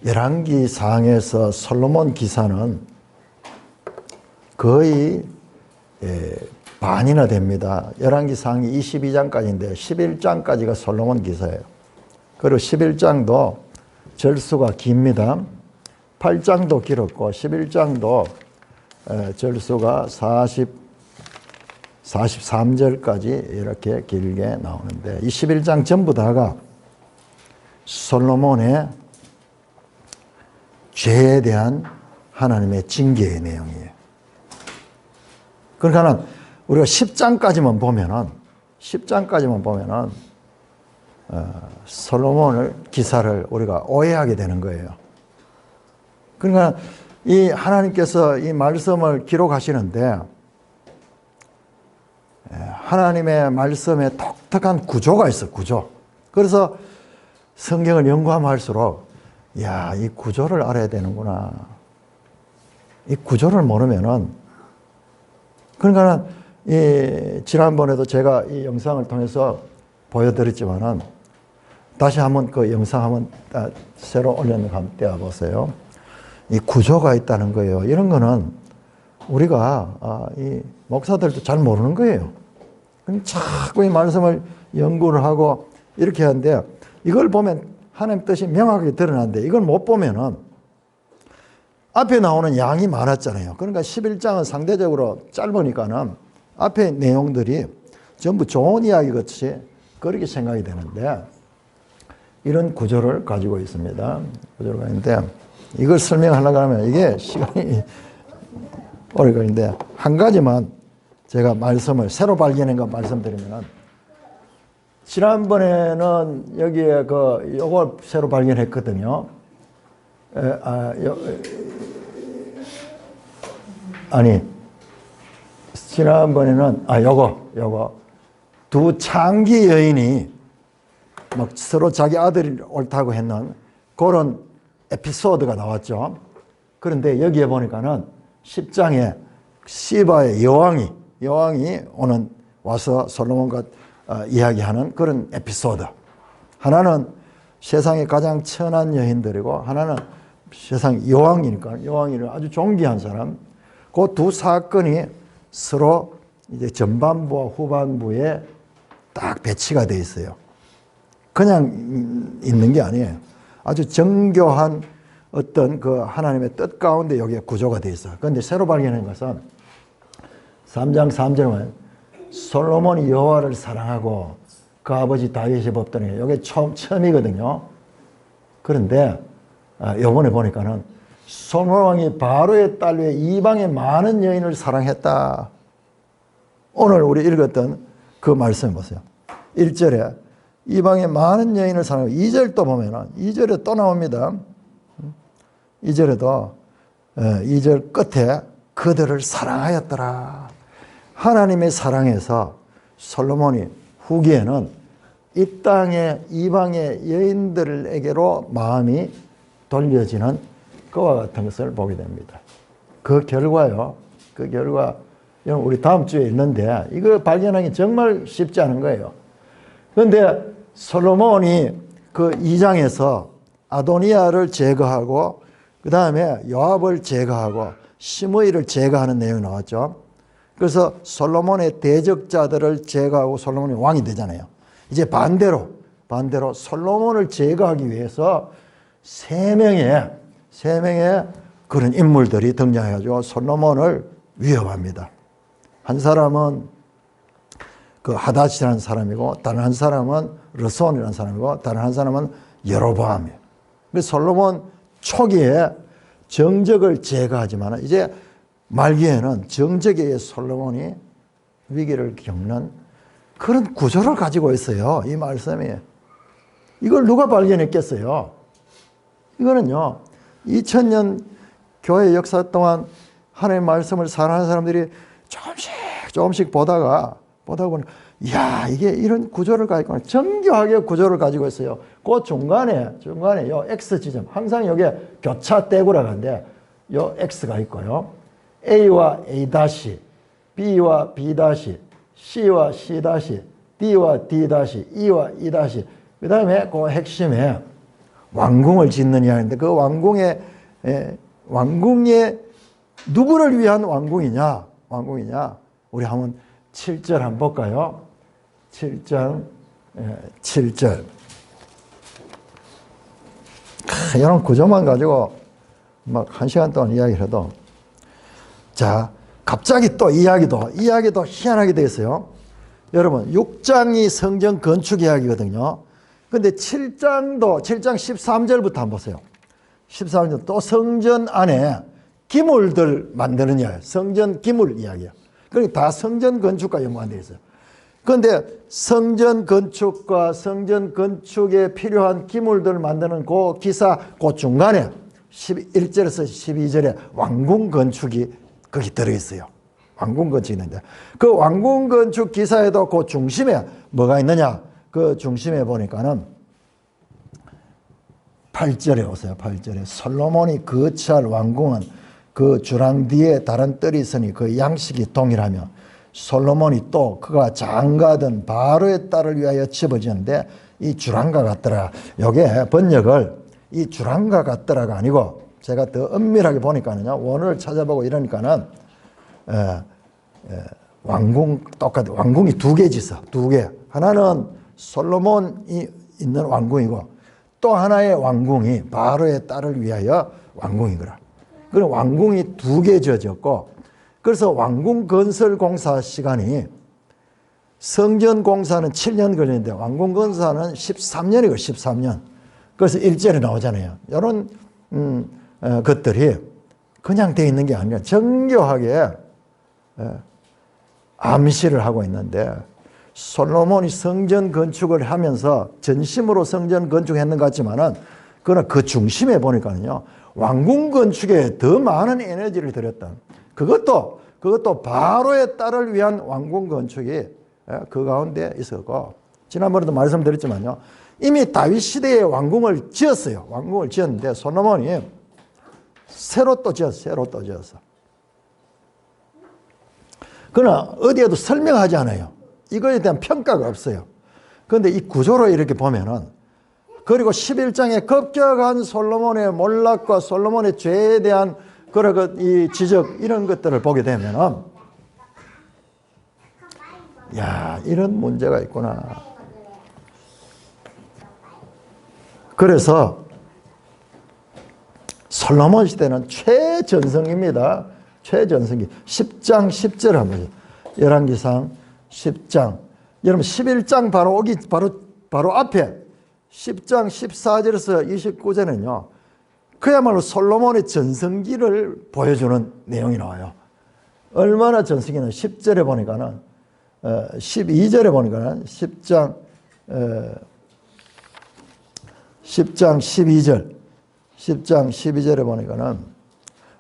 열왕기상에서 솔로몬 기사는 거의 반이나 됩니다. 열왕기상이 22장까지인데 11장까지가 솔로몬 기사예요. 그리고 11장도 절수가 깁니다. 8장도 길었고 11장도 절수가 43절까지 이렇게 길게 나오는데 이 11장 전부 다가 솔로몬의 죄에 대한 하나님의 징계의 내용이에요. 그러니까 우리가 10장까지만 보면은 솔로몬의 기사를 우리가 오해하게 되는 거예요. 그러니까 이 하나님께서 이 말씀을 기록하시는데 하나님의 말씀에 독특한 구조가 있어, 구조. 그래서 성경을 연구하면 할수록 야, 이 구조를 알아야 되는구나. 이 구조를 모르면은 그러니까 지난번에도 제가 이 영상을 통해서 보여드렸지만은 다시 한번 그 영상 한번 새로 올렸는데 한번 떼어보세요. 이 구조가 있다는 거예요. 이런 거는 우리가 이 목사들도 잘 모르는 거예요. 자꾸 이 말씀을 연구를 하고 이렇게 하는데 이걸 보면 하나님 뜻이 명확하게 드러나는데 이걸 못 보면은 앞에 나오는 양이 많았잖아요. 그러니까 11장은 상대적으로 짧으니까는 앞에 내용들이 전부 좋은 이야기 같이 그렇게 생각이 되는데 이런 구조를 가지고 있습니다. 구조가 있는데 이걸 설명하려고 하면 이게 시간이 오래 걸리는데 한 가지만 제가 말씀을 새로 발견한 거 말씀드리면은 지난번에는 여기에 요걸 새로 발견했거든요. 지난번에는 요거 두 창기 여인이 막 서로 자기 아들이 옳다고 했는 그런 에피소드가 나왔죠. 그런데 여기에 보니까는 10장에 시바의 여왕이 와서 솔로몬과 이야기하는 그런 에피소드. 하나는 세상에 가장 천한 여인들이고 하나는 세상 여왕이니까 여왕이 아주 존귀한 사람. 그 두 사건이 서로 이제 전반부와 후반부에 딱 배치가 돼 있어요. 그냥 있는 게 아니에요. 아주 정교한 어떤 그 하나님의 뜻 가운데 여기에 구조가 돼 있어요. 그런데 새로 발견한 것은 3장 3절에 솔로몬이 여호와를 사랑하고 그 아버지 다윗이 법도니 이게 처음이거든요. 그런데 이번에 보니까는 솔로몬 왕이 바로의 딸 외에 이방의 많은 여인을 사랑했다. 오늘 우리 읽었던 그 말씀 보세요. 1절에 이방의 많은 여인을 사랑하고 2절 또 보면은 2절에 또 나옵니다. 2절에도 2절 끝에 그들을 사랑하였더라. 하나님의 사랑에서 솔로몬이 후기에는 이 땅의 이방의 여인들에게로 마음이 돌려지는 그와 같은 것을 보게 됩니다. 그 결과 우리 다음 주에 있는데 이거 발견하기 정말 쉽지 않은 거예요. 그런데 솔로몬이 그 2장에서 아도니아를 제거하고 그 다음에 요압을 제거하고 시므이를 제거하는 내용이 나왔죠. 그래서 솔로몬의 대적자들을 제거하고 솔로몬이 왕이 되잖아요. 이제 반대로 솔로몬을 제거하기 위해서 세 명의 그런 인물들이 등장해가지고 솔로몬을 위협합니다. 한 사람은 그 하닷이라는 사람이고 다른 한 사람은 르손이라는 사람이고 다른 한 사람은 여로보암이에요. 그래서 솔로몬 초기에 정적을 제거하지만 이제 말기에는 정적에 의해 솔로몬이 위기를 겪는 그런 구조를 가지고 있어요. 이 말씀이. 이걸 누가 발견했겠어요? 이거는요. 2000년 교회 역사 동안 하나님의 말씀을 사랑하는 사람들이 조금씩 보다가 이야, 이게 이런 구조를 가지고 있구나. 정교하게 구조를 가지고 있어요. 그 중간에 요 X 지점, 항상 여기에 교차대구라고 하는데 요 X가 있고요. A와 A 다시, B와 B 다시, C와 C 다시, D와 D 다시, E와 E 다시. 그 다음에 그 핵심에 왕궁을 짓느냐 하는데 그 왕궁에 누구를 위한 왕궁이냐? 우리 한번 7절 한번 볼까요? 7장 7절. 이런 구조만 가지고 막 1시간 동안 이야기를 해도, 자, 갑자기 또 이야기도 희한하게 되어 있어요. 여러분, 6장이 성전 건축 이야기거든요. 근데 7장 13절부터 한번 보세요. 13절 또 성전 안에 기물들 만드는 이야기, 성전 기물 이야기야. 그러니까 다 성전 건축과 연관되어 있어요. 그런데 성전 건축에 필요한 기물들을 만드는 그 기사 그 중간에 11절에서 12절에 왕궁 건축이 거기 들어있어요. 왕궁 건축이 있는데 그 왕궁 건축 기사에도 그 중심에 뭐가 있느냐? 그 중심에 보니까는 8절에 오세요. 8절에 솔로몬이 거처할 왕궁은 그 주랑 뒤에 다른 뜰이 있으니 그 양식이 동일하며 솔로몬이 또 그가 장가든 바로의 딸을 위하여 집어지는데 이 주랑과 같더라. 요게 번역을 이 주랑과 같더라가 아니고 제가 더 엄밀하게 보니까는요, 원어를 찾아보고 이러니까는 왕궁 똑같아. 왕궁이 두 개지 있어. 두 개. 하나는 솔로몬이 있는 왕궁이고 또 하나의 왕궁이 바로의 딸을 위하여 왕궁이거라. 그럼 왕궁이 두 개 지어졌고, 그래서 왕궁 건설 공사 시간이 성전 공사는 7년 걸리는데 왕궁 건사는 13년이고 13년. 그래서 1절에 나오잖아요. 이런 것들이 그냥 돼 있는 게 아니라 정교하게 암시를 하고 있는데, 솔로몬이 성전 건축을 하면서 전심으로 성전 건축했는 것 같지만은 그러나 그 중심에 보니까는요, 왕궁 건축에 더 많은 에너지를 들였던, 그것도 바로의 딸을 위한 왕궁 건축이 그 가운데 있었고, 지난번에도 말씀드렸지만요, 이미 다윗 시대에 왕궁을 지었어요. 왕궁을 지었는데 솔로몬이 새로 또 지었어. 그러나 어디에도 설명하지 않아요. 이거에 대한 평가가 없어요. 그런데 이 구조로 이렇게 보면은, 그리고 11장에 급격한 솔로몬의 몰락과 솔로몬의 죄에 대한 이 지적, 이런 것들을 보게 되면은, 야, 이런 문제가 있구나. 그래서 솔로몬 시대는 최전성기입니다. 최전성기. 10장 10절 한번 보세요. 열왕기상 10장. 여러분 11장 바로 앞에 10장 14절에서 29절에는요. 그야말로 솔로몬의 전성기를 보여주는 내용이 나와요. 얼마나 전성기는 10절에 보니까는 12절에 보니까는 10장 12절에 보니까는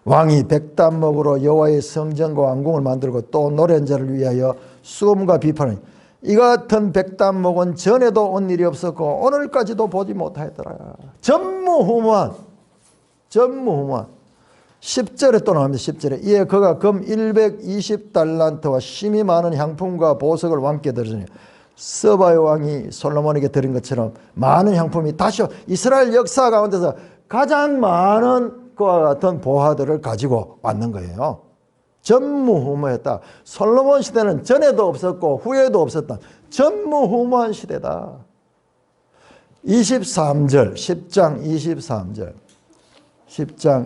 왕이 백단목으로 여호와의 성전과 왕궁을 만들고 또 노련자를 위하여 수금과 비판을, 이 같은 백단목은 전에도 온 일이 없었고 오늘까지도 보지 못하였더라. 전무후무한 10절에 또 나옵니다. 10절에 이에 그가 금 120달란트와 심히 많은 향품과 보석을 왕께 드리니 서바의 왕이 솔로몬에게 드린 것처럼 많은 향품이 다시 이스라엘 역사 가운데서 가장 많은 그와 같은 보화들을 가지고 왔는 거예요. 전무후무했다. 솔로몬 시대는 전에도 없었고 후에도 없었던 전무후무한 시대다. 23절 10장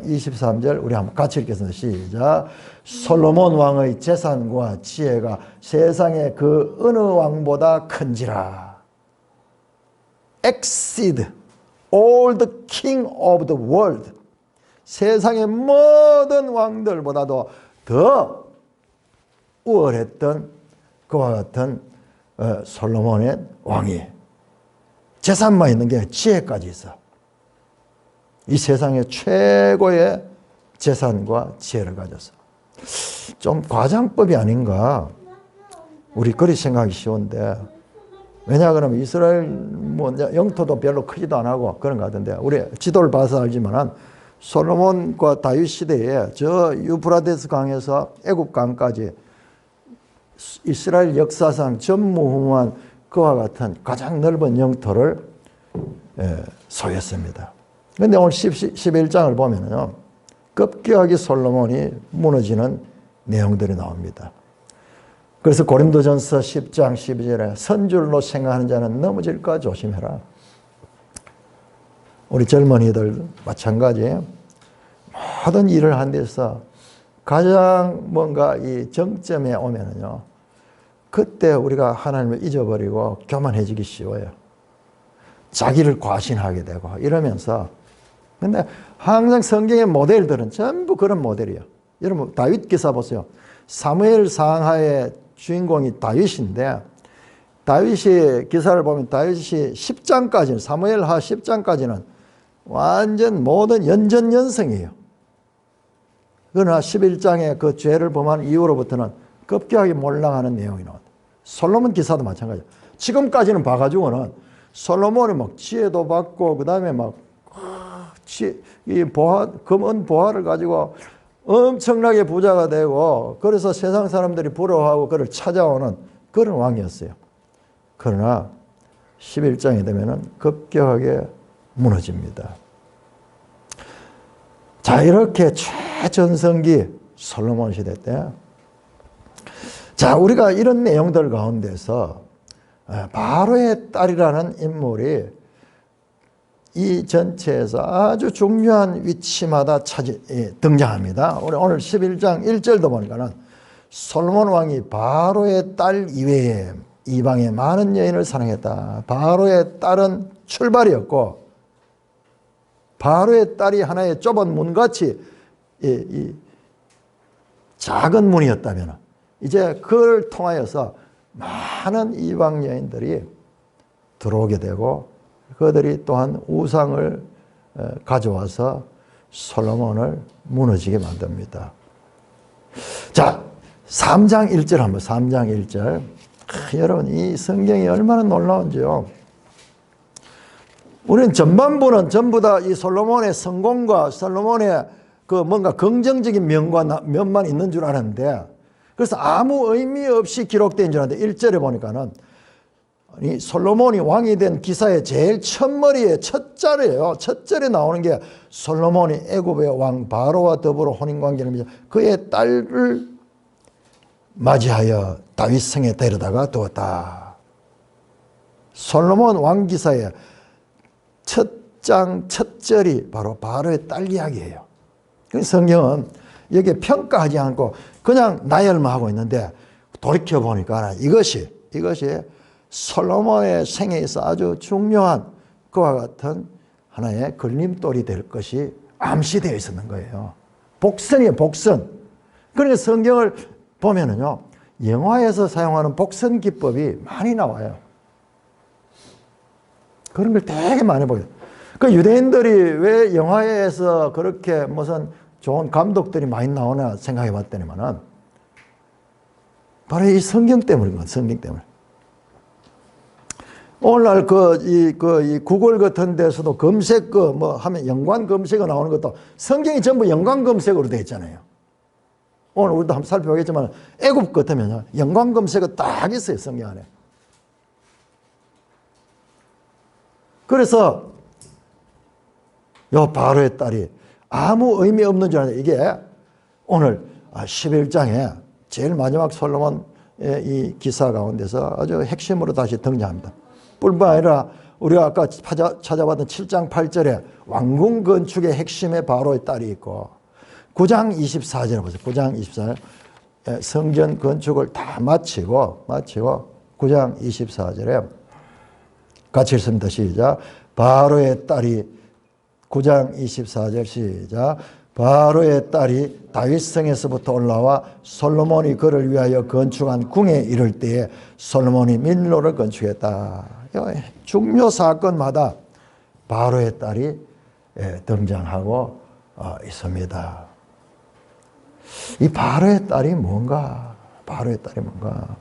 23절 우리 한번 같이 읽겠습니다. 시작. 솔로몬 왕의 재산과 지혜가 세상의 그 어느 왕보다 큰지라. Exceed all the king of the world. 세상의 모든 왕들보다도 더 우월했던 그와 같은 솔로몬의 왕이 재산만 있는 게 지혜까지 있어. 이 세상의 최고의 재산과 지혜를 가졌어. 좀 과장법이 아닌가. 우리 그리 생각하기 쉬운데, 왜냐 그러면 이스라엘 영토도 별로 크지도 안 하고 그런 것 같은데, 우리 지도를 봐서 알지만은 솔로몬과 다윗 시대에 저 유프라데스 강에서 애굽 강까지 이스라엘 역사상 전무후무한 그와 같은 가장 넓은 영토를 소유했습니다. 그런데 오늘 11장을 보면요, 급격하게 솔로몬이 무너지는 내용들이 나옵니다. 그래서 고린도전서 10장 12절에 선줄로 생각하는 자는 넘어질까 조심해라. 우리 젊은이들 마찬가지예요. 모든 일을 한 데서 가장 뭔가 이 정점에 오면은요, 그때 우리가 하나님을 잊어버리고 교만해지기 쉬워요. 자기를 과신하게 되고 이러면서. 근데 항상 성경의 모델들은 전부 그런 모델이에요. 여러분 다윗 기사 보세요. 사무엘 상하의 주인공이 다윗인데, 다윗이 기사를 보면 다윗이 10장까지는, 사무엘하 10장까지는 완전 모든 연전연승이에요. 그러나 11장에 그 죄를 범한 이후로부터는 급격하게 몰락하는 내용이 나옵니다. 솔로몬 기사도 마찬가지예요. 지금까지는 봐가지고는 솔로몬이 막 지혜도 받고, 그 다음에 막 이 금은 보화를 가지고 엄청나게 부자가 되고, 그래서 세상 사람들이 부러워하고 그를 찾아오는 그런 왕이었어요. 그러나 11장이 되면은 급격하게 무너집니다. 자, 이렇게 최전성기 솔로몬 시대 때, 자, 우리가 이런 내용들 가운데서 바로의 딸이라는 인물이 이 전체에서 아주 중요한 위치마다 등장합니다. 우리 오늘 11장 1절도 보니까는 솔로몬 왕이 바로의 딸 이외에 이방의 많은 여인을 사랑했다. 바로의 딸은 출발이었고, 바로의 딸이 하나의 좁은 문같이 이 작은 문이었다면, 이제 그걸 통하여서 많은 이방 여인들이 들어오게 되고, 그들이 또한 우상을 가져와서 솔로몬을 무너지게 만듭니다. 자, 3장 1절 한번, 3장 1절. 여러분, 이 성경이 얼마나 놀라운지요. 우리는 전반부는 전부 다 이 솔로몬의 성공과 솔로몬의 그 뭔가 긍정적인 면만 있는 줄 알았는데, 그래서 아무 의미 없이 기록된 줄 알았는데 1절에 보니까는 이 솔로몬이 왕이 된 기사의 제일 첫머리에 첫 자리예요. 첫 절에 나오는 게 솔로몬이 애굽의 왕 바로와 더불어 혼인관계를 맺어 그의 딸을 맞이하여 다윗 성에 데려다가 두었다. 솔로몬 왕 기사의 첫 장 첫 절이 바로 바로의 딸 이야기예요. 성경은 여기에 평가하지 않고 그냥 나열만 하고 있는데, 돌이켜 보니까 이것이 솔로몬의 생에 있어 아주 중요한 그와 같은 하나의 걸림돌이 될 것이 암시되어 있었는 거예요. 복선이에요, 복선. 그러니까 성경을 보면은요, 영화에서 사용하는 복선 기법이 많이 나와요. 그런 걸 되게 많이 보여요. 그 유대인들이 왜 영화에서 그렇게 무슨 좋은 감독들이 많이 나오나 생각해 봤더니만은 바로 이 성경 때문이거든요, 성경 때문에. 오늘날 이 구글 같은 데서도 검색 하면 연관 검색어 나오는 것도 성경이 전부 연관 검색어로 되어 있잖아요. 오늘 우리도 한번 살펴보겠지만 애굽 같으면 연관 검색어 딱 있어요, 성경 안에. 그래서 요 바로의 딸이 아무 의미 없는 줄 알았는데, 이게 오늘 11장에 제일 마지막 솔로몬의 이 기사 가운데서 아주 핵심으로 다시 등장합니다. 뿐만 아니라 우리가 아까 찾아봤던 7장 8절에 왕궁 건축의 핵심에 바로의 딸이 있고, 9장 24절에 보세요. 9장 24절 성전 건축을 다 마치고 9장 24절에 같이 읽습니다. 시작. 바로의 딸이, 9장 24절 시작. 바로의 딸이 다윗성에서부터 올라와 솔로몬이 그를 위하여 건축한 궁에 이를 때에 솔로몬이 밀로를 건축했다. 중요 사건마다 바로의 딸이 등장하고 있습니다. 이 바로의 딸이 뭔가? 바로의 딸이 뭔가?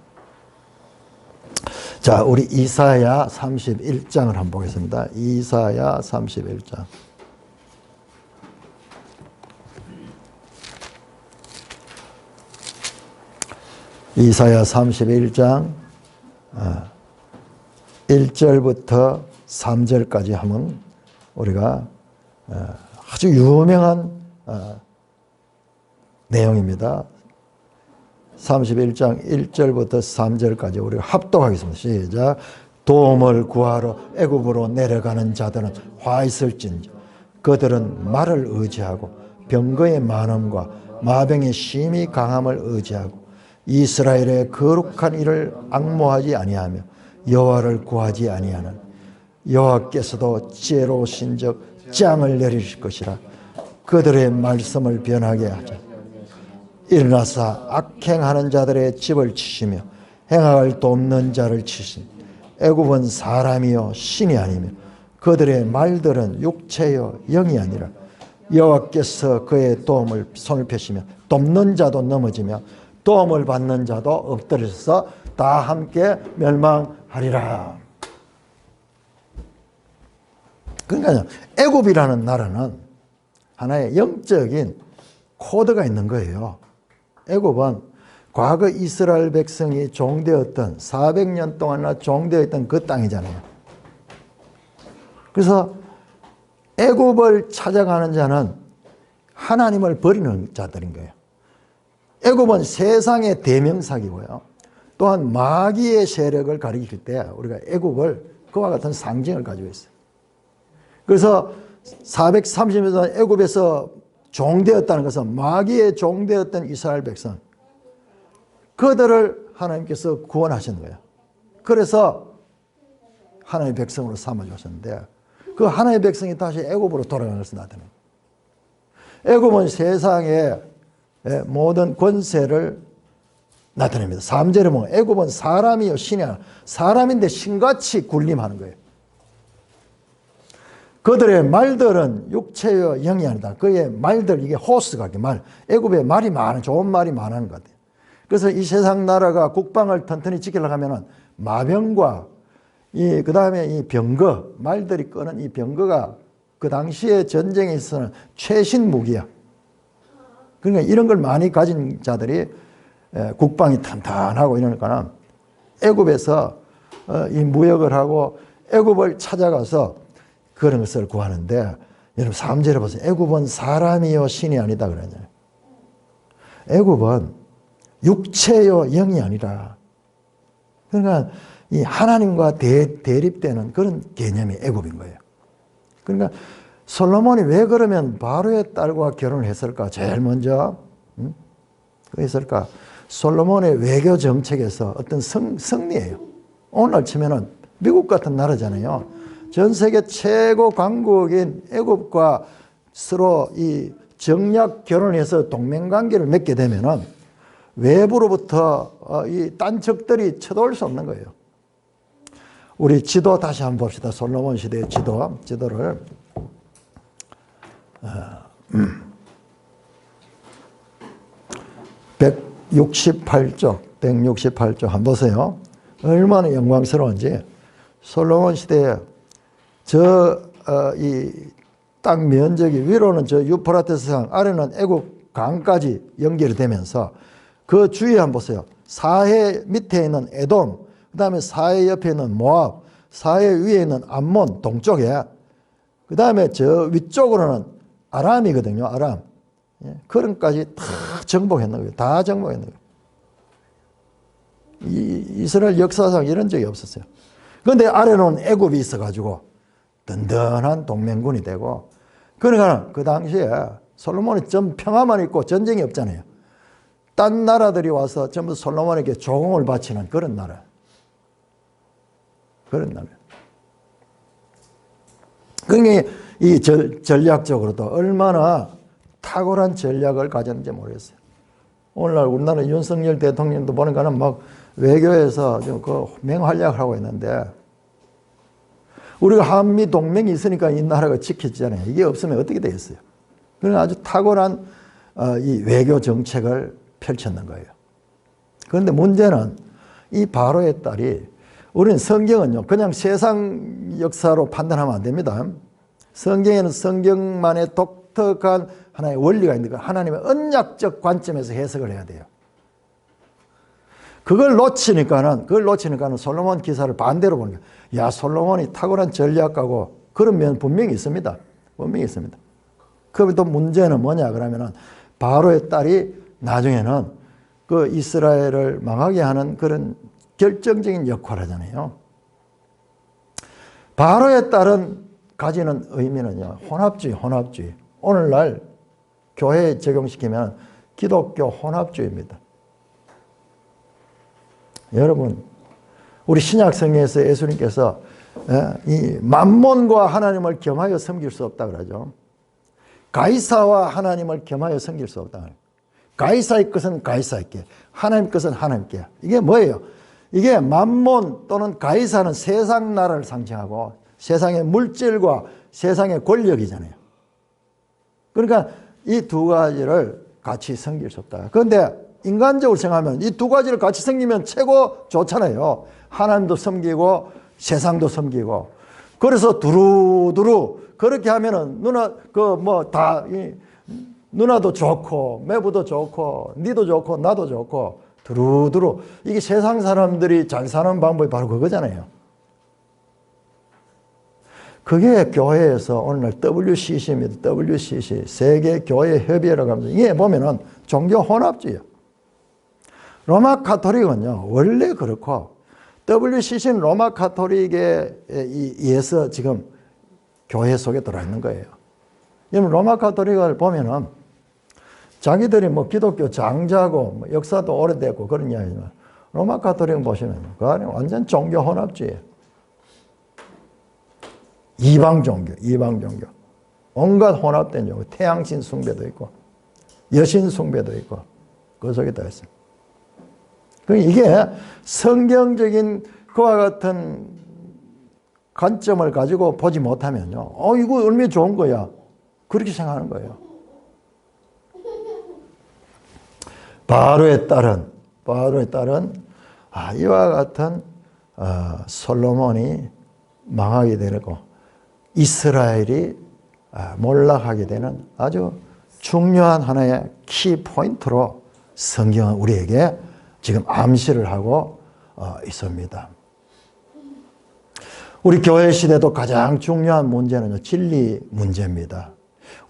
자, 우리 이사야 31장을 한번 보겠습니다. 이사야 31장. 이사야 31장 1절부터 3절까지 하면 우리가 아주 유명한 내용입니다. 31장 1절부터 3절까지 우리가 합독하겠습니다. 시작. 도움을 구하러 애굽으로 내려가는 자들은 화 있을진저 그들은 말을 의지하고 병거의 많음과 마병의 심히 강함을 의지하고 이스라엘의 거룩한 일을 앙모하지 아니하며 여호와를 구하지 아니하는 여호와께서도 지혜로우신즉 짱을 내리실 것이라. 그들의 말씀을 변하게 하자. 일어나사 악행하는 자들의 집을 치시며 행악을 돕는 자를 치신 애굽은 사람이요 신이 아니며 그들의 말들은 육체요 영이 아니라 여호와께서 그의 도움을 손을 펴시며 돕는 자도 넘어지며 도움을 받는 자도 엎드려서 다 함께 멸망하리라. 그러니까 애굽이라는 나라는 하나의 영적인 코드가 있는 거예요. 애굽은 과거 이스라엘 백성이 종되었던 400년 동안이나 종되었던 그 땅이잖아요. 그래서 애굽을 찾아가는 자는 하나님을 버리는 자들인 거예요. 애굽은 세상의 대명사기고요. 또한 마귀의 세력을 가리킬 때 우리가 애굽을 그와 같은 상징을 가지고 있어요. 그래서 430년 애굽에서 종되었다는 것은 마귀의 종되었던 이스라엘 백성, 그들을 하나님께서 구원하신 거예요. 그래서 하나님의 백성으로 삼아주셨는데 그 하나님의 백성이 다시 애굽으로 돌아가는 것을 나타내요. 애굽은 세상의 모든 권세를 나타냅니다. 3절에 보면 애굽은 사람이요 신이 아니라 사람인데 신같이 군림하는 거예요. 그들의 말들은 육체요 영이 아니다. 그의 말들, 이게 호스가 말, 애굽에 말이 많은, 좋은 말이 많은 것 같아요. 그래서 이 세상 나라가 국방을 튼튼히 지키려고 하면은 마병과 그 다음에 이 병거, 말들이 끄는 이 병거가 그 당시에 전쟁에 있어서는 최신 무기야. 그러니까 이런 걸 많이 가진 자들이 국방이 탄탄하고 이러니까는 애굽에서 이 무역을 하고 애굽을 찾아가서 그런 것을 구하는데, 여러분 3절에 보세요. 애굽은 사람이요 신이 아니다 그러잖아요. 애굽은 육체요 영이 아니라, 그러니까 이 하나님과 대립되는 그런 개념이 애굽인 거예요. 그러니까 솔로몬이 왜 그러면 바로의 딸과 결혼을 했을까? 제일 먼저 왜 했을까? 솔로몬의 외교 정책에서 어떤 승리예요. 오늘 치면은 미국 같은 나라잖아요. 전 세계 최고 강국인 애굽과 서로 이 정략 결혼을 해서 동맹관계를 맺게 되면은 외부로부터 이 딴 적들이 쳐들어올 수 없는 거예요. 우리 지도 다시 한번 봅시다. 솔로몬 시대의 지도를 168쪽 한번 보세요. 얼마나 영광스러운지. 솔로몬 시대에 이 땅 면적이 위로는 저 유프라테스강, 아래는 애굽 강까지 연결이 되면서 그 주위에 한번 보세요. 사해 밑에 있는 에돔, 그 다음에 사해 옆에 있는 모압, 사해 위에 있는 암몬 동쪽에, 그 다음에 저 위쪽으로는 아람이거든요. 아람. 그런까지 다 정복했는 거예요. 다 정복했는 거예요. 이스라엘 역사상 이런 적이 없었어요. 그런데 아래로는 애굽이 있어가지고 든든한 동맹군이 되고, 그러니까 그 당시에 솔로몬이 좀 평화만 있고 전쟁이 없잖아요. 딴 나라들이 와서 전부 솔로몬에게 조공을 바치는 그런 나라. 그런 나라. 그러니까 이 전략적으로도 얼마나 탁월한 전략을 가졌는지 모르겠어요. 오늘날 우리나라 윤석열 대통령도 보니까는 막 외교에서 좀 그 맹활약을 하고 있는데, 우리가 한미 동맹이 있으니까 이 나라가 지켜지잖아요. 이게 없으면 어떻게 되겠어요? 그러니까 아주 탁월한 이 외교 정책을 펼쳤는 거예요. 그런데 문제는 이 바로의 딸이, 우리는 성경은요 그냥 세상 역사로 판단하면 안 됩니다. 성경에는 성경만의 독특한 하나의 원리가 있는데 하나님의 언약적 관점에서 해석을 해야 돼요. 그걸 놓치니까는 솔로몬 기사를 반대로 보는 거예요. 야, 솔로몬이 탁월한 전략가고 그런 면 분명히 있습니다. 분명히 있습니다. 그래도 문제는 뭐냐 그러면은 바로의 딸이 나중에는 그 이스라엘을 망하게 하는 그런 결정적인 역할을 하잖아요. 바로의 딸은 가지는 의미는요, 혼합주의. 오늘날 교회에 적용시키면 기독교 혼합주의입니다. 여러분, 우리 신약 성경에서 예수님께서 이 만몬과 하나님을 겸하여 섬길 수 없다 그러죠. 가이사와 하나님을 겸하여 섬길 수 없다. 가이사의 것은 가이사에게, 하나님 것은 하나님께. 이게 뭐예요? 이게 만몬 또는 가이사는 세상 나라를 상징하고 세상의 물질과 세상의 권력이잖아요. 그러니까 이 두 가지를 같이 섬길 수 없다. 그런데 인간적으로 생각하면 이 두 가지를 같이 섬기면 최고 좋잖아요. 하나님도 섬기고 세상도 섬기고. 그래서 두루두루 그렇게 하면은 누나도 좋고 매부도 좋고 니도 좋고 나도 좋고 두루두루. 이게 세상 사람들이 잘 사는 방법이 바로 그거잖아요. 그게 교회에서 오늘날 WCC입니다. WCC 세계교회협의회라고 합니다. 이게 보면은 종교 혼합주의예요. 로마 카톨릭은요 원래 그렇고 WCC는 로마 카톨릭에 의해서 지금 교회 속에 들어있는 거예요. 여러분 로마 카톨릭을 보면은 자기들이 뭐 기독교 장자고 뭐 역사도 오래됐고 그런 이야기지만 로마 카톨릭 보시면 그 안에 완전 종교 혼합주의예요. 이방 종교. 온갖 혼합된 종교. 태양신 숭배도 있고 여신 숭배도 있고 그 속에 다 있어요. 이게 성경적인 그와 같은 관점을 가지고 보지 못하면요. 이거 얼마나 좋은 거야. 그렇게 생각하는 거예요. 바로의 딸은 이와 같은 솔로몬이 망하게 되고 이스라엘이 몰락하게 되는 아주 중요한 하나의 키 포인트로 성경은 우리에게 지금 암시를 하고 있습니다. 우리 교회 시대도 가장 중요한 문제는 진리 문제입니다.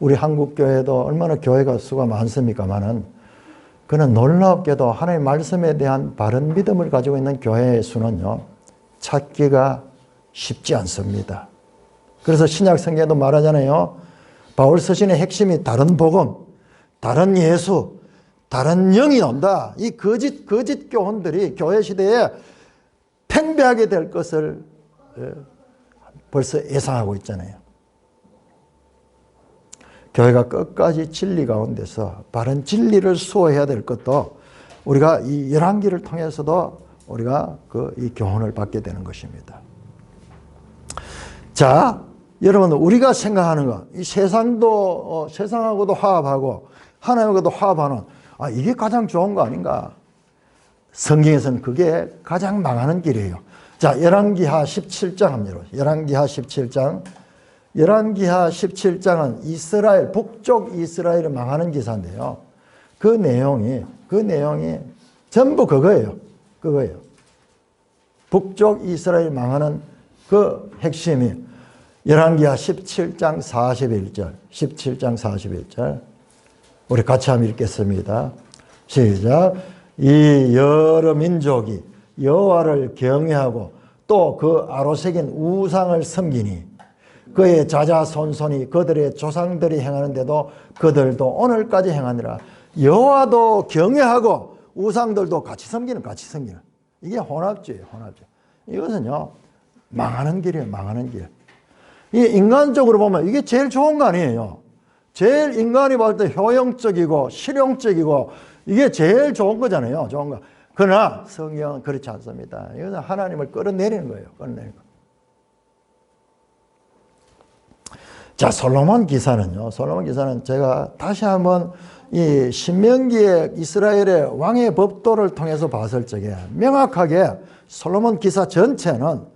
우리 한국 교회도 얼마나 교회가 수가 많습니까만은 그는 놀랍게도 하나님의 말씀에 대한 바른 믿음을 가지고 있는 교회의 수는요 찾기가 쉽지 않습니다. 그래서 신약 성경에도 말하잖아요. 바울 서신의 핵심이 다른 복음, 다른 예수, 다른 영이 온다. 이 거짓 교훈들이 교회 시대에 팽배하게 될 것을 벌써 예상하고 있잖아요. 교회가 끝까지 진리 가운데서 바른 진리를 수호해야 될 것도 우리가 이 열왕기를 통해서도 우리가 이 교훈을 받게 되는 것입니다. 자, 여러분 우리가 생각하는 것, 이 세상하고도 화합하고 하나님과도 화합하는 이게 가장 좋은 거 아닌가? 성경에서는 그게 가장 망하는 길이에요. 자, 열왕기하 17장 합니다. 열왕기하 17장. 열왕기하 17장은 이스라엘, 북쪽 이스라엘이 망하는 기사인데요. 그 내용이 전부 그거예요. 북쪽 이스라엘 망하는 그 핵심이 열왕기하 17장 41절. 17장 41절. 우리 같이 한번 읽겠습니다. 시작. 이 여러 민족이 여호와를 경외하고 또 그 아로새긴 우상을 섬기니 그의 자자손손이 그들의 조상들이 행하는데도 그들도 오늘까지 행하니라. 여호와도 경외하고 우상들도 같이 섬기는. 이게 혼합주의예요. 이것은요 망하는 길이에요. 망하는 길. 이 인간적으로 보면 이게 제일 좋은 거 아니에요. 제일 인간이 볼 때 효용적이고 실용적이고 이게 제일 좋은 거잖아요. 좋은 거. 그러나 성경은 그렇지 않습니다. 이것은 하나님을 끌어내리는 거예요. 자, 솔로몬 기사는요. 솔로몬 기사는 제가 다시 한번 이 신명기의 이스라엘의 왕의 법도를 통해서 봤을 적에 명확하게 솔로몬 기사 전체는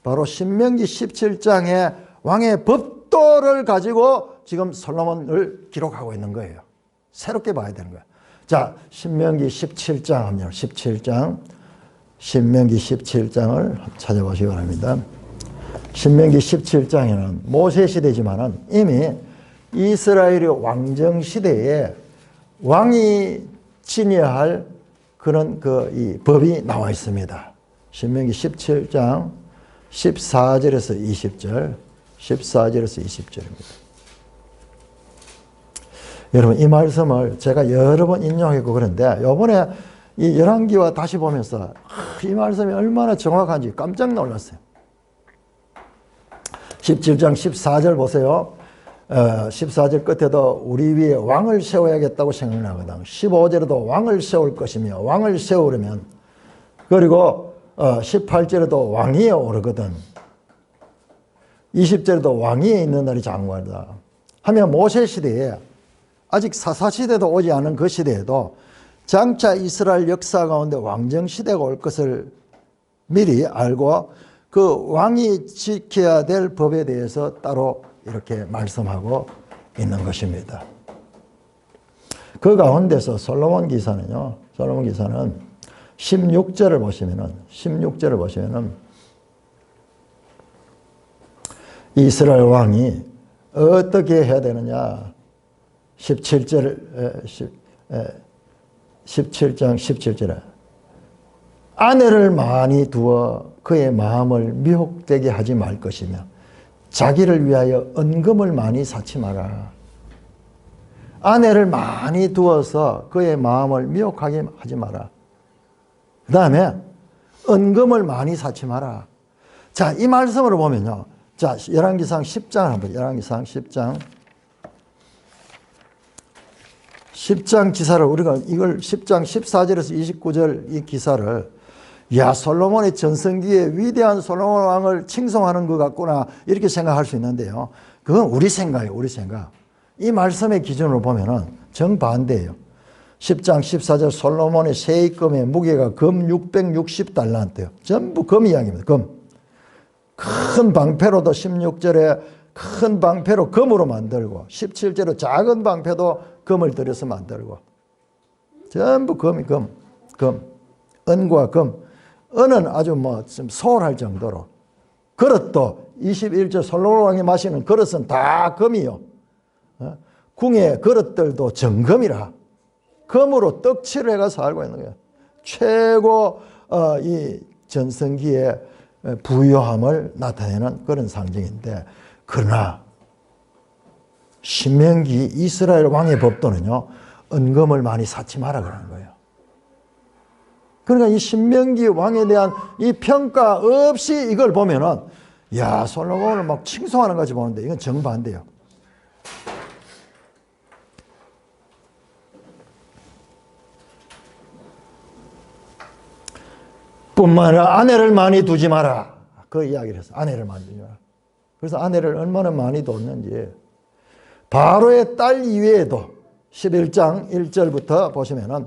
바로 신명기 17장의 왕의 법도를 가지고 지금 솔로몬을 기록하고 있는 거예요. 새롭게 봐야 되는 거예요. 자, 신명기 17장 합니다. 17장. 신명기 17장을 찾아보시기 바랍니다. 신명기 17장에는 모세 시대지만은 이미 이스라엘의 왕정 시대에 왕이 지녀야 할 그런 이 법이 나와 있습니다. 신명기 17장 14절에서 20절, 14절에서 20절입니다. 여러분, 이 말씀을 제가 여러 번 인용했고 그런데 이번에 이 열왕기와 다시 보면서 이 말씀이 얼마나 정확한지 깜짝 놀랐어요. 17장 14절 보세요. 14절 끝에도 우리 위에 왕을 세워야겠다고 생각나거든. 15절에도 왕을 세울 것이며 왕을 세우려면, 그리고 18절에도 왕위에 오르거든. 20절에도 왕위에 있는 날이 장관이다 하면 모세 시대에, 아직 사사시대도 오지 않은 그 시대에도 장차 이스라엘 역사 가운데 왕정시대가 올 것을 미리 알고 그 왕이 지켜야 될 법에 대해서 따로 이렇게 말씀하고 있는 것입니다. 그 가운데서 솔로몬 기사는요, 솔로몬 기사는 16절을 보시면은 이스라엘 왕이 어떻게 해야 되느냐, 17장 17절에 아내를 많이 두어 그의 마음을 미혹되게 하지 말 것이며 자기를 위하여 은금을 많이 쌓지 마라. 아내를 많이 두어서 그의 마음을 미혹하게 하지 마라. 그 다음에 은금을 많이 쌓지 마라. 자, 이 말씀으로 보면요. 자, 열왕기상 10장 한번, 열왕기상 10장 기사를 우리가 이걸 10장 14절에서 29절 이 기사를, 야, 솔로몬의 전성기에 위대한 솔로몬 왕을 칭송하는 것 같구나 이렇게 생각할 수 있는데요. 그건 우리 생각이에요. 우리 생각. 이 말씀의 기준으로 보면은 정반대예요. 10장 14절 솔로몬의 세입금의 무게가 금 660달란트예요. 전부 금 이야기입니다. 금. 큰 방패로도 16절에 큰 방패로 금으로 만들고 17절에 작은 방패도 금을 들여서 만들고 전부 금이 금. 은과 금. 은은 아주 좀 소홀할 정도로, 그릇도 21절 솔로몬 왕이 마시는 그릇은 다 금이요. 궁의 그릇들도 정금이라 금으로 떡칠을 해가서 살고 있는 거예요. 최고 이 전성기의 부유함을 나타내는 그런 상징인데, 그러나 신명기 이스라엘 왕의 법도는요, 은금을 많이 쌓지 마라 그러는 거예요. 그러니까 이 신명기 왕에 대한 이 평가 없이 이걸 보면은, 야, 솔로몬을 막 칭송하는 것같이 보는데 이건 정반대예요. 뿐만 아니라 아내를 많이 두지 마라. 그 이야기를 했어요. 아내를 많이 두지 마라. 그래서 아내를 얼마나 많이 뒀는지, 바로의 딸 이외에도 11장 1절부터 보시면은,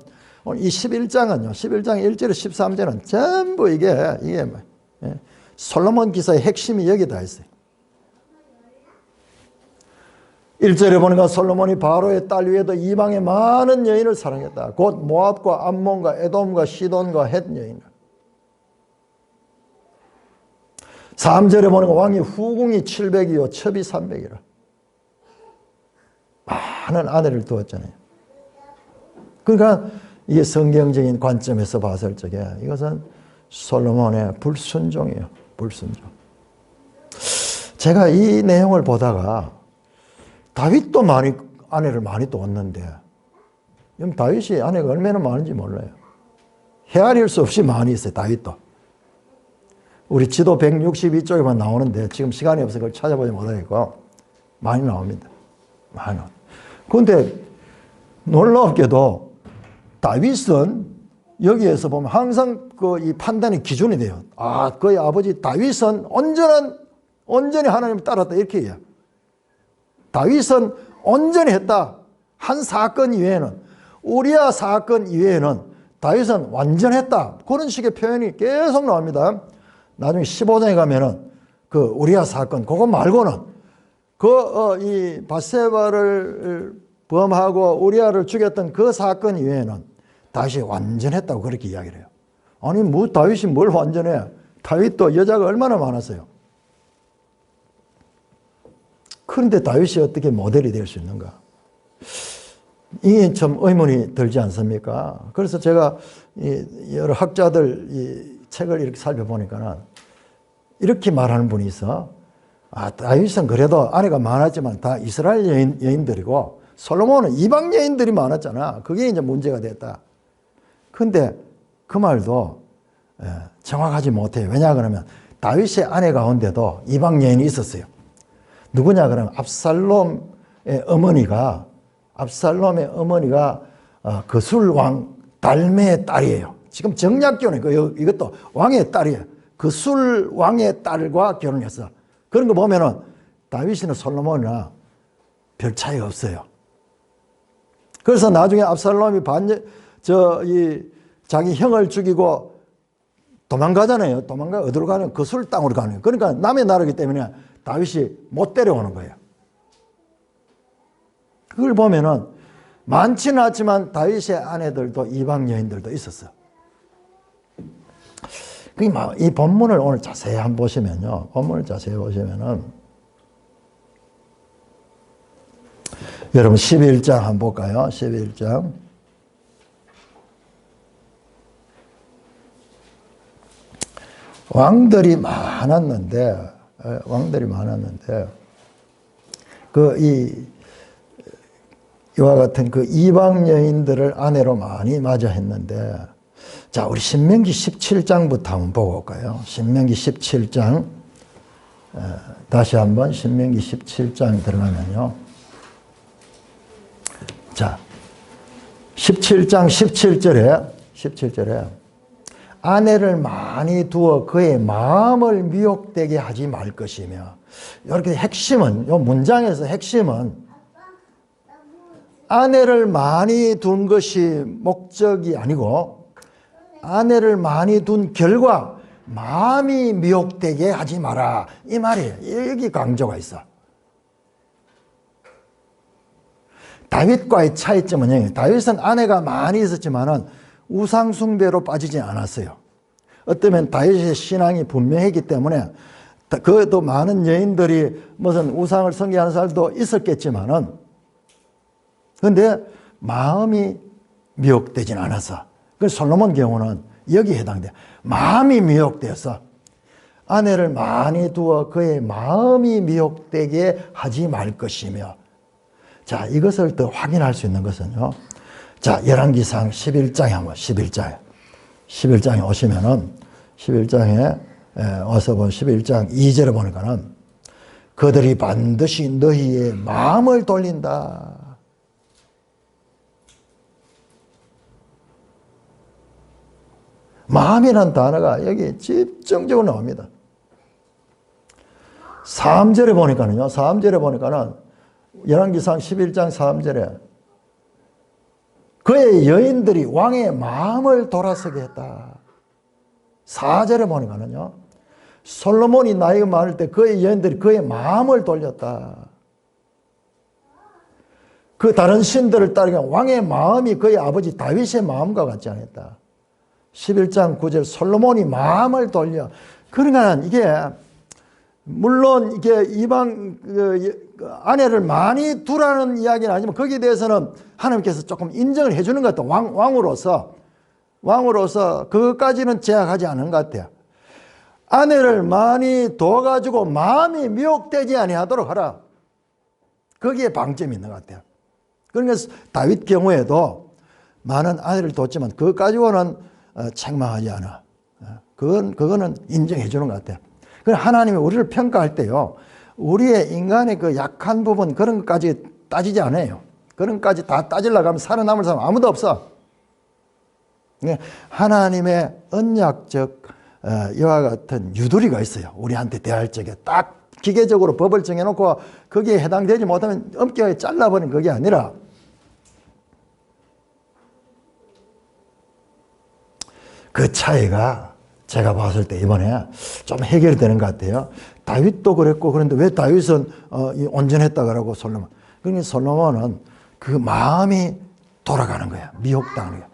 이 11장은요, 11장 1절에 13절은 전부 이게 솔로몬 기사의 핵심이 여기 다 있어요. 1절에 보니까 솔로몬이 바로의 딸 외에도 이방의 많은 여인을 사랑했다. 곧 모압과 암몬과 에돔과 시돈과 헷 여인. 3절에 보니까 왕이 후궁이 700이요 첩이 300이라. 많은 아내를 두었잖아요. 그러니까 이게 성경적인 관점에서 봤을 적에 이것은 솔로몬의 불순종이에요. 불순종. 제가 이 내용을 보다가 다윗도 아내를 많이 두었는데, 다윗이 아내가 얼마나 많은지 몰라요. 헤아릴 수 없이 많이 있어요. 다윗도. 우리 지도 162쪽에만 나오는데 지금 시간이 없어서 그걸 찾아보지 못하겠고 많이 나옵니다. 많이 나옵니다. 그런데 놀랍게도 다윗은 여기에서 보면 항상 이 판단의 기준이 돼요. 아, 그의 아버지 다윗은 온전히 하나님을 따랐다 이렇게 해요. 다윗은 온전히 했다. 한 사건 이외에는, 우리아 사건 이외에는 다윗은 완전했다. 그런 식의 표현이 계속 나옵니다. 나중에 15장에 가면은 그 우리아 사건, 그거 말고는 이 밧세바를 범하고 우리아를 죽였던 그 사건 이외에는 다윗이 완전했다고 그렇게 이야기를 해요. 아니, 다윗이 뭘 완전해? 다윗도 여자가 얼마나 많았어요. 그런데 다윗이 어떻게 모델이 될 수 있는가? 이게 참 의문이 들지 않습니까? 그래서 제가 여러 학자들 이 책을 이렇게 살펴보니까는 이렇게 말하는 분이 있어. 다윗은 그래도 아내가 많았지만 다 이스라엘 여인들이고 솔로몬은 이방 여인들이 많았잖아. 그게 이제 문제가 됐다. 근데 그 말도 정확하지 못해요. 왜냐 그러면 다윗의 아내 가운데도 이방 여인이 있었어요. 누구냐 그러면 압살롬의 어머니가 그술왕 달메의 딸이에요. 지금 정략교는 이것도 왕의 딸이에요. 그술왕의 딸과 결혼했어. 그런 거 보면은 다윗이나 솔로몬이나 별 차이가 없어요. 그래서 나중에 압살롬이 자기 형을 죽이고 도망가잖아요. 어디로 가는? 그술 땅으로 가는 거예요. 그러니까 남의 나라이기 때문에 다윗이 못 데려오는 거예요. 그걸 보면은 많지는 않지만 다윗의 아내들도 이방 여인들도 있었어요. 이 본문을 오늘 자세히 한번 보시면요. 본문을 자세히 보시면은 여러분 11장 한번 볼까요? 11장. 왕들이 많았는데 이와 같은 그 이방 여인들을 아내로 많이 맞이했는데, 자, 우리 신명기 17장부터 한번 보고 올까요? 신명기 17장, 다시 한번 신명기 17장 들어가면요. 자, 17장 17절에 아내를 많이 두어 그의 마음을 미혹되게 하지 말 것이며, 이렇게 핵심은, 이 문장에서 핵심은 아내를 많이 둔 것이 목적이 아니고 아내를 많이 둔 결과 마음이 미혹되게 하지 마라, 이 말이에요. 여기 강조가 있어. 다윗과의 차이점은 다윗은 아내가 많이 있었지만은 우상 숭배로 빠지지 않았어요. 어쩌면 다윗의 신앙이 분명했기 때문에 그도 많은 여인들이 무슨 우상을 섬기하는 사람도 있었겠지만은, 그런데 마음이 미혹되진 않았어. 그래서 솔로몬 경우는 여기에 해당돼. 마음이 미혹되어서 아내를 많이 두어 그의 마음이 미혹되게 하지 말 것이며. 자, 이것을 더 확인할 수 있는 것은요. 자, 열왕기상 11장에 한번 11장에 오시면은 11장에 어서 본 11장 2절에 보니까는 그들이 반드시 너희의 마음을 돌린다. 마음이라는 단어가 여기 집중적으로 나옵니다. 3절에 보니까는 열왕기상 11장 3절에 그의 여인들이 왕의 마음을 돌아서게 했다. 4절에 보니까는요, 솔로몬이 나이가 많을 때 그의 여인들이 그의 마음을 돌렸다. 그 다른 신들을 따르게 왕의 마음이 그의 아버지 다윗의 마음과 같지 않았다. 11장 9절 솔로몬이 마음을 돌려. 그러니까 이게 물론 이게 이방 아내를 많이 두라는 이야기는 아니지만 거기에 대해서는 하나님께서 조금 인정을 해주는 것 같아요. 왕으로서 그것까지는 제약하지 않은 것 같아요. 아내를 많이 둬가지고 마음이 미혹되지 아니하도록 하라. 거기에 방점이 있는 것 같아요. 그러니까 다윗 경우에도 많은 아내를 뒀지만 그것 가지고는 책망하지 않아. 그거는 인정해 주는 것 같아요. 하나님이 우리를 평가할 때요, 우리의 인간의 그 약한 부분 그런 것까지 따지지 않아요. 그런 것까지 다 따지려고 하면 살아남을 사람 아무도 없어. 하나님의 언약적 이와 같은 유도리가 있어요. 우리한테 대할 적에 딱 기계적으로 법을 정해놓고 거기에 해당되지 못하면 엄격하게 잘라버린 그게 아니라, 그 차이가 제가 봤을 때 이번에 좀 해결되는 것 같아요. 다윗도 그랬고, 그런데 왜 다윗은 온전했다 그러고 솔로몬. 그러니까 솔로몬은 그 마음이 돌아가는 거야. 미혹당하는 거야.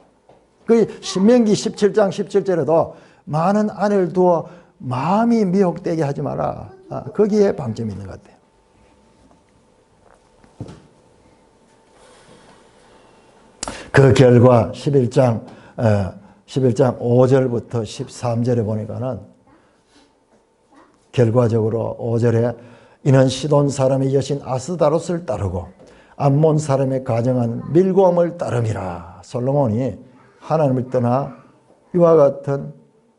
그 신명기 17장 17절에도 많은 아내를 두어 마음이 미혹되게 하지 마라. 거기에 방점이 있는 것 같아요. 그 결과 11장 5절부터 13절에 보니까는 결과적으로 5절에 이는 시돈 사람의 여신 아스다롯을 따르고 암몬 사람의 가정한 밀고함을 따름이라. 솔로몬이 하나님을 떠나 이와 같은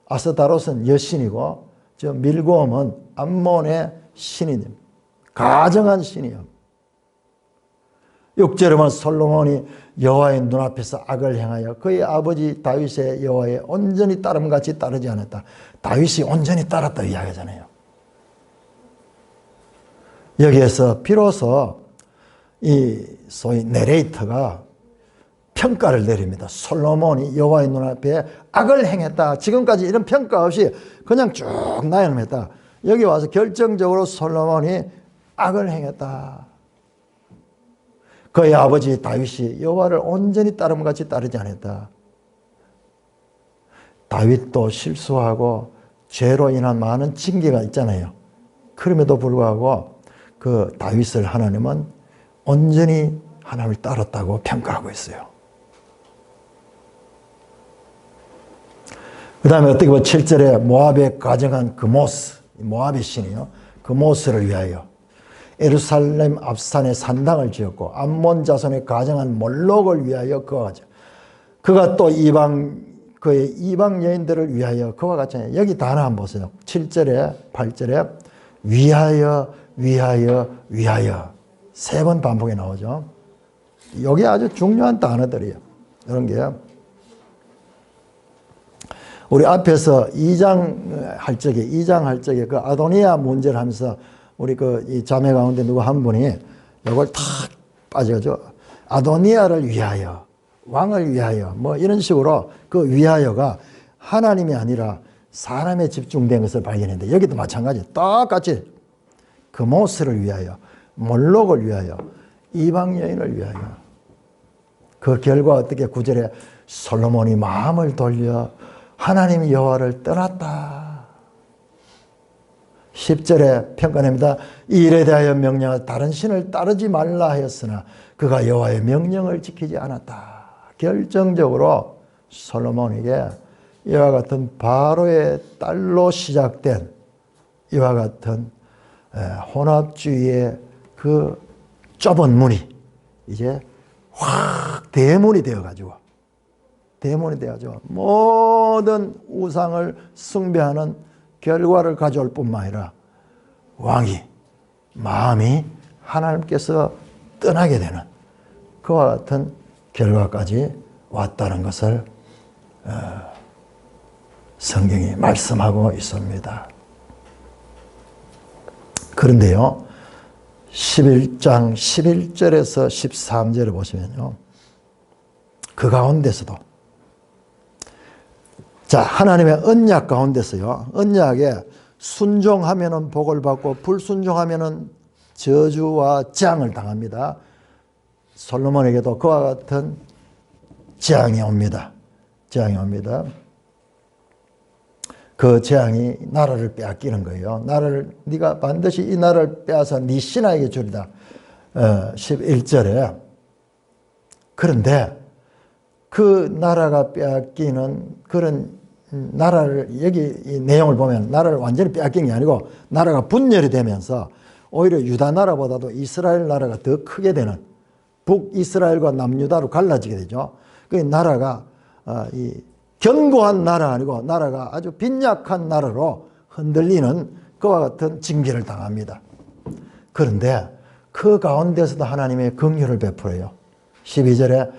아스다롯은 여신이고 저 밀고함은 암몬의 신이니 가정한 신이요. 6절에 보면 솔로몬이 여호와의 눈앞에서 악을 행하여 그의 아버지 다윗의 여호와에 온전히 따름같이 따르지 않았다. 다윗이 온전히 따랐다 이야기하잖아요. 여기에서 비로소 이 소위 내레이터가 평가를 내립니다. 솔로몬이 여호와의 눈앞에 악을 행했다. 지금까지 이런 평가 없이 그냥 쭉 나열했다. 여기 와서 결정적으로 솔로몬이 악을 행했다. 그의 아버지 다윗이 여호와를 온전히 따름같이 따르지 않았다. 다윗도 실수하고 죄로 인한 많은 징계가 있잖아요. 그럼에도 불구하고 그 다윗을 하나님은 온전히 하나님을 따랐다고 평가하고 있어요. 그 다음에 어떻게 보면 7절에 모압에 가정한 그모스, 모압의 신이요. 그모스를 위하여 예루살렘 앞산에 산당을 지었고 암몬 자손의 가정한 몰록을 위하여 그가 또 그의 이방 여인들을 위하여 그와 같이 여기 단어 한번 보세요. 7절에 8절에 위하여 세 번 반복에 나오죠. 여기 아주 중요한 단어들이에요. 이런 게 우리 앞에서 2장 할 적에 그 아도니아 문제를 하면서 우리 이 자매 가운데 누구 한 분이 이걸 탁 빠져가지고 아도니아를 위하여, 왕을 위하여 뭐 이런 식으로 그 위하여가 하나님이 아니라 사람에 집중된 것을 발견했는데 여기도 마찬가지 똑같이 그모스를 위하여, 몰록을 위하여, 이방 여인을 위하여. 그 결과 어떻게 9절에 솔로몬이 마음을 돌려 하나님 여호와를 떠났다. 10절에 평가냅니다. 이 일에 대하여 명령을 다른 신을 따르지 말라 하였으나 그가 여호와의 명령을 지키지 않았다. 결정적으로 솔로몬에게 이와 같은 바로의 딸로 시작된 이와 같은 혼합주의의 그 좁은 문이 이제 확 대문이 되어가지고 모든 우상을 숭배하는 결과를 가져올 뿐만 아니라 왕이 마음이 하나님께서 떠나게 되는 그와 같은 결과까지 왔다는 것을 성경이 말씀하고 있습니다. 그런데요, 11장 11절에서 13절을 보시면요, 그 가운데서도 자, 하나님의 언약 가운데서요, 언약에 순종하면은 복을 받고 불순종하면은 저주와 재앙을 당합니다. 솔로몬에게도 그와 같은 재앙이 옵니다. 그 재앙이 나라를 빼앗기는 거예요. 네가 반드시 이 나라를 빼앗아 네 신하에게 주리다. 11절에. 그런데 그 나라가 빼앗기는 그런 나라를 여기 이 내용을 보면 나라를 완전히 빼앗긴 게 아니고 나라가 분열이 되면서 오히려 유다 나라보다도 이스라엘 나라가 더 크게 되는 북이스라엘과 남유다로 갈라지게 되죠. 그 나라가 이 견고한 나라 아니고 나라가 아주 빈약한 나라로 흔들리는 그와 같은 징계를 당합니다. 그런데 그 가운데서도 하나님의 긍휼을 베풀어요. 12절에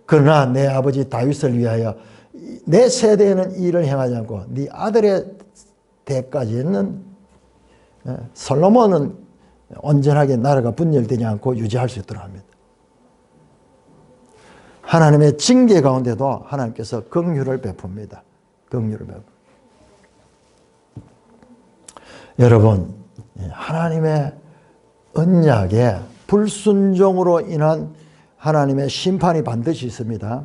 그러나 내 아버지 다윗을 위하여 내 세대에는 이 일을 행하지 않고 네 아들의 대까지는 솔로몬은 온전하게 나라가 분열되지 않고 유지할 수 있도록 합니다. 하나님의 징계 가운데도 하나님께서 긍휼을 베풉니다. 여러분, 하나님의 언약에 불순종으로 인한 하나님의 심판이 반드시 있습니다.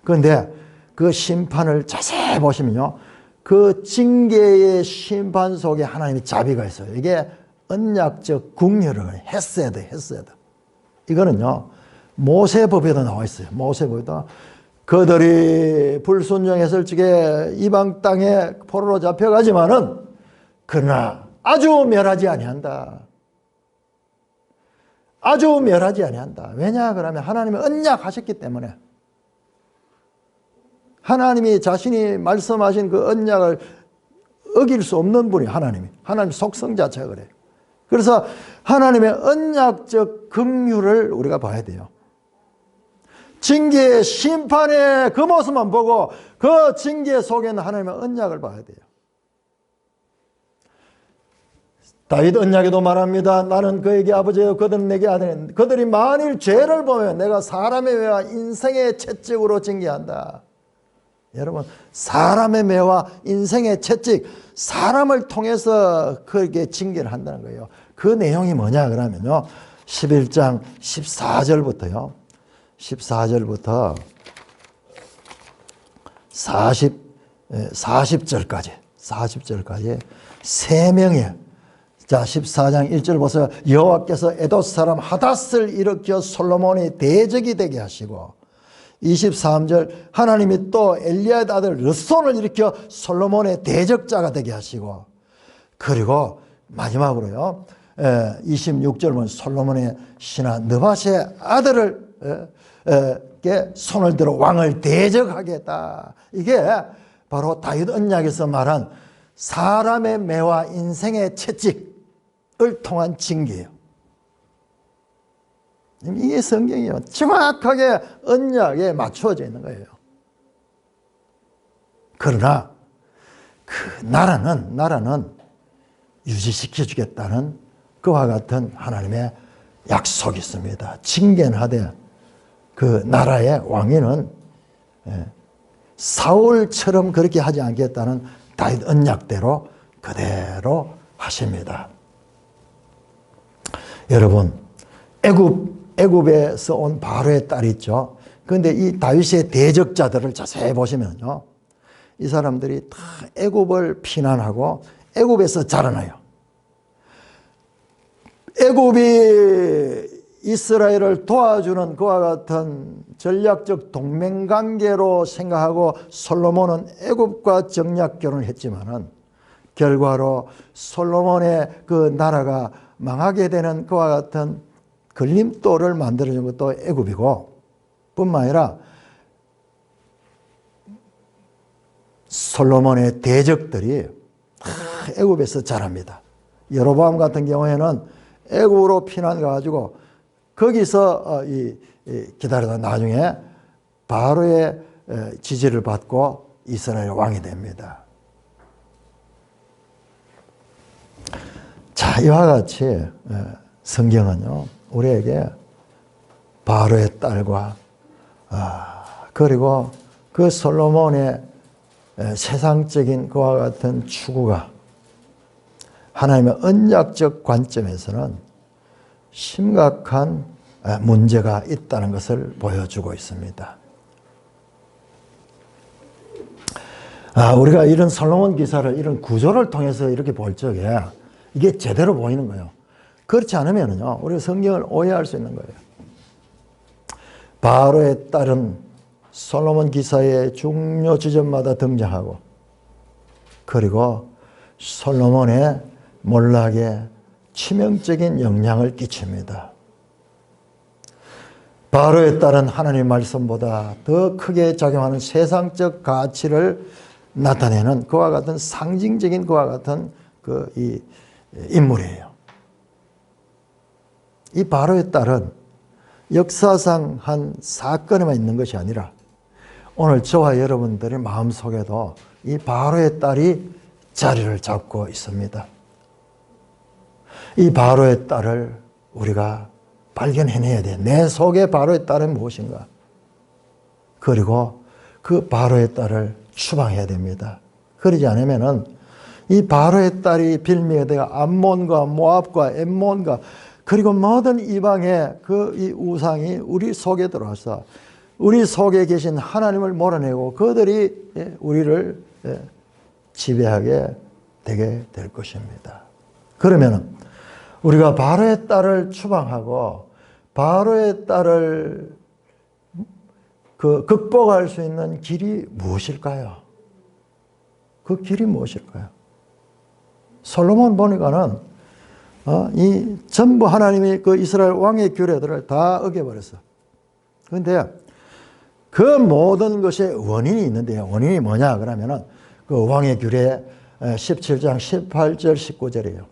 그런데 그 심판을 자세히 보시면요, 그 징계의 심판 속에 하나님의 자비가 있어요. 이게 언약적 긍휼을 헤세드. 이거는요, 모세법에도 나와 있어요. 모세법에도 그들이 불순종했을 적에 이방 땅에 포로로 잡혀가지만은 그러나 아주 멸하지 아니한다. 아주 멸하지 아니한다. 왜냐 그러면 하나님이 언약하셨기 때문에, 하나님이 자신이 말씀하신 그 언약을 어길 수 없는 분이 하나님 속성 자체가 그래요. 그래서 하나님의 언약적 긍휼을 우리가 봐야 돼요. 징계의 심판의 그 모습만 보고 그 징계 속에는 하나님의 언약을 봐야 돼요. 다윗 언약에도 말합니다. 나는 그에게 아버지요 그들은 내게 아들이니 그들이 만일 죄를 보면 내가 사람의 매와 인생의 채찍으로 징계한다. 여러분, 사람의 매와 인생의 채찍, 사람을 통해서 그렇게 징계를 한다는 거예요. 그 내용이 뭐냐 그러면요, 11장 14절부터요 14절부터 40절까지 세 명의, 자 14장 1절 보세요. 여호와께서 에돔 사람 하닷을 일으켜 솔로몬이 대적이 되게 하시고, 23절 하나님이 또 엘리야의 아들 르손을 일으켜 솔로몬의 대적자가 되게 하시고, 그리고 마지막으로요 26절 보면 솔로몬의 신하 느밧의 아들을 손을 들어 왕을 대적하겠다. 이게 바로 다윗 언약에서 말한 사람의 매와 인생의 채찍을 통한 징계예요. 이게 성경이요, 정확하게 언약에 맞추어져 있는 거예요. 그러나 그 나라는 유지시켜 주겠다는 그와 같은 하나님의 약속이 있습니다. 징계하되 그 나라의 왕위는 사울처럼 그렇게 하지 않겠다는 다윗 언약대로 그대로 하십니다. 여러분, 애굽에서 온 바로의 딸이 있죠. 그런데 이 다윗의 대적자들을 자세히 보시면요, 이 사람들이 다 애굽을 피난하고 애굽에서 자라나요. 애굽이 이스라엘을 도와주는 그와 같은 전략적 동맹관계로 생각하고 솔로몬은 애굽과 정략 결혼을 했지만은 결과로 솔로몬의 그 나라가 망하게 되는 그와 같은 걸림돌을 만들어준 것도 애굽이고, 뿐만 아니라 솔로몬의 대적들이 애굽에서 자랍니다. 여로보암 같은 경우에는 애굽으로 피난 가가지고 거기서 기다리다 나중에 바로의 지지를 받고 이스라엘 왕이 됩니다. 자, 이와 같이 성경은요, 우리에게 바로의 딸과 그리고 그 솔로몬의 세상적인 그와 같은 추구가 하나님의 언약적 관점에서는 심각한 문제가 있다는 것을 보여주고 있습니다. 우리가 이런 솔로몬 기사를, 이런 구조를 통해서 이렇게 볼 적에 이게 제대로 보이는 거예요. 그렇지 않으면요, 우리가 성경을 오해할 수 있는 거예요. 바로의 딸은 솔로몬 기사의 중요 지점마다 등장하고, 그리고 솔로몬의 몰락에 치명적인 영향을 끼칩니다. 바로의 딸은 하나님의 말씀보다 더 크게 작용하는 세상적 가치를 나타내는 그와 같은 상징적인 그와 같은 이 인물이에요. 이 바로의 딸은 역사상 한 사건에만 있는 것이 아니라 오늘 저와 여러분들의 마음속에도 이 바로의 딸이 자리를 잡고 있습니다. 이 바로의 딸을 우리가 발견해내야 돼. 내 속에 바로의 딸은 무엇인가? 그리고 그 바로의 딸을 추방해야 됩니다. 그러지 않으면은 이 바로의 딸이 빌미가 되어 암몬과 모압과 엠몬과 그리고 모든 이방의 이 우상이 우리 속에 들어와서 우리 속에 계신 하나님을 몰아내고 그들이 우리를 지배하게 되게 될 것입니다. 그러면은 우리가 바로의 딸을 추방하고 바로의 딸을 극복할 수 있는 길이 무엇일까요? 그 길이 무엇일까요? 솔로몬 보니까는 이 전부 하나님이 그 이스라엘 왕의 규례들을 다 어겨버렸어. 그런데 그 모든 것에 원인이 있는데요. 원인이 뭐냐 그러면은 그 왕의 규례 17장 18절 19절이에요.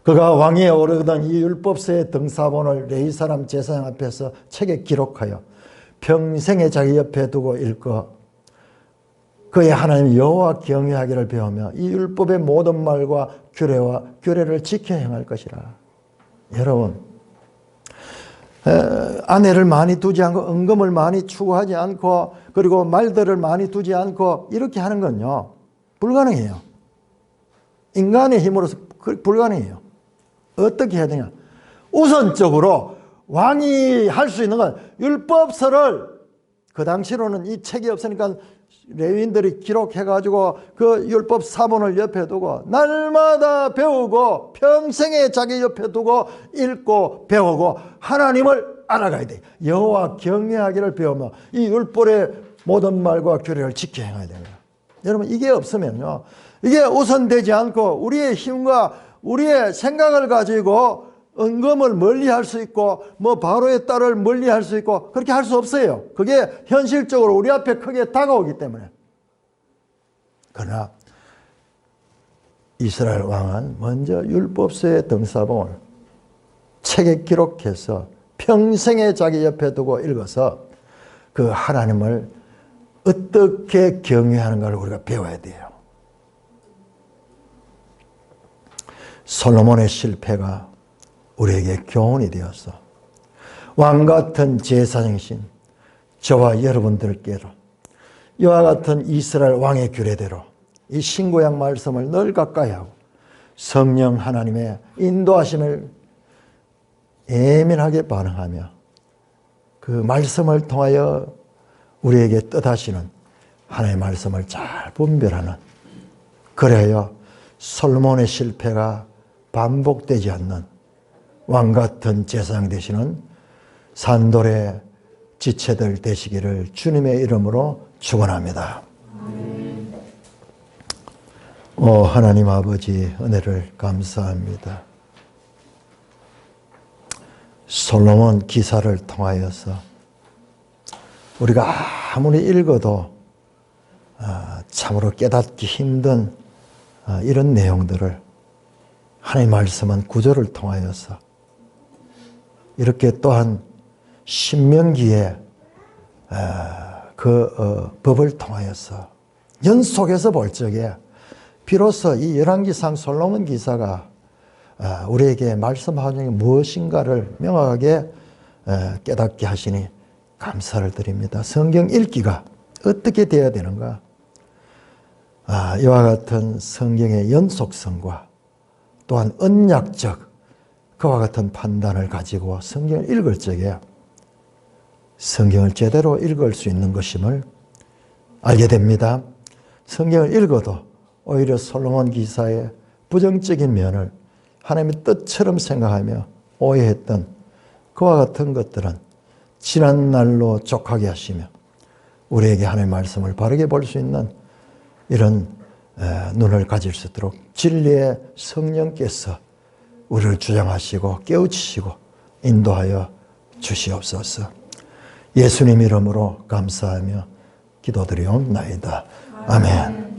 그가 왕위에 오르던 이 율법서의 등사본을 레위 사람 제사장 앞에서 책에 기록하여 평생에 자기 옆에 두고 읽고 그의 하나님 여호와 경외하기를 배우며 이 율법의 모든 말과 규례를 지켜 행할 것이라. 여러분, 아내를 많이 두지 않고 은금을 많이 추구하지 않고 그리고 말들을 많이 두지 않고 이렇게 하는 건요 불가능해요. 인간의 힘으로서 불가능해요. 어떻게 해야 되냐? 우선적으로 왕이 할 수 있는 건 율법서를, 그 당시로는 이 책이 없으니까 레위인들이 기록해가지고 그 율법 사본을 옆에 두고 날마다 배우고 평생에 자기 옆에 두고 읽고 배우고 하나님을 알아가야 돼. 여호와 경외하기를 배우며 이 율법의 모든 말과 규례를 지켜 행해야 됩니다. 여러분, 이게 없으면요, 이게 우선되지 않고 우리의 힘과 우리의 생각을 가지고 은금을 멀리할 수 있고 뭐 바로의 딸을 멀리할 수 있고 그렇게 할 수 없어요. 그게 현실적으로 우리 앞에 크게 다가오기 때문에. 그러나 이스라엘 왕은 먼저 율법서의 등사본을 책에 기록해서 평생에 자기 옆에 두고 읽어서 그 하나님을 어떻게 경외하는가를 우리가 배워야 돼요. 솔로몬의 실패가 우리에게 교훈이 되어서 왕같은 제사장이신 저와 여러분들께로 이와 같은 이스라엘 왕의 규례대로 이 신구약 말씀을 늘 가까이 하고 성령 하나님의 인도하심을 예민하게 반응하며 그 말씀을 통하여 우리에게 뜻하시는 하나님의 말씀을 잘 분별하는, 그래야 솔로몬의 실패가 반복되지 않는 왕같은 제사장 되시는 산돌의 지체들 되시기를 주님의 이름으로 축원합니다. 하나님 아버지, 은혜를 감사합니다. 솔로몬 기사를 통하여서 우리가 아무리 읽어도 참으로 깨닫기 힘든 이런 내용들을 하나님의 말씀은 구절을 통하여서 이렇게 또한 신명기의 법을 통하여서 연속해서 볼 적에 비로소 이 열왕기상 솔로몬 기사가 우리에게 말씀하는 게 무엇인가를 명확하게 깨닫게 하시니 감사를 드립니다. 성경 읽기가 어떻게 되어야 되는가? 이와 같은 성경의 연속성과 또한 언약적 그와 같은 판단을 가지고 성경을 읽을 적에 성경을 제대로 읽을 수 있는 것임을 알게 됩니다. 성경을 읽어도 오히려 솔로몬 기사의 부정적인 면을 하나님의 뜻처럼 생각하며 오해했던 그와 같은 것들은 지난 날로 족하게 하시며 우리에게 하나님의 말씀을 바르게 볼 수 있는 이런 눈을 가질 수 있도록 진리의 성령께서 우리를 주장하시고 깨우치시고 인도하여 주시옵소서. 예수님 이름으로 감사하며 기도드리옵나이다. 아멘.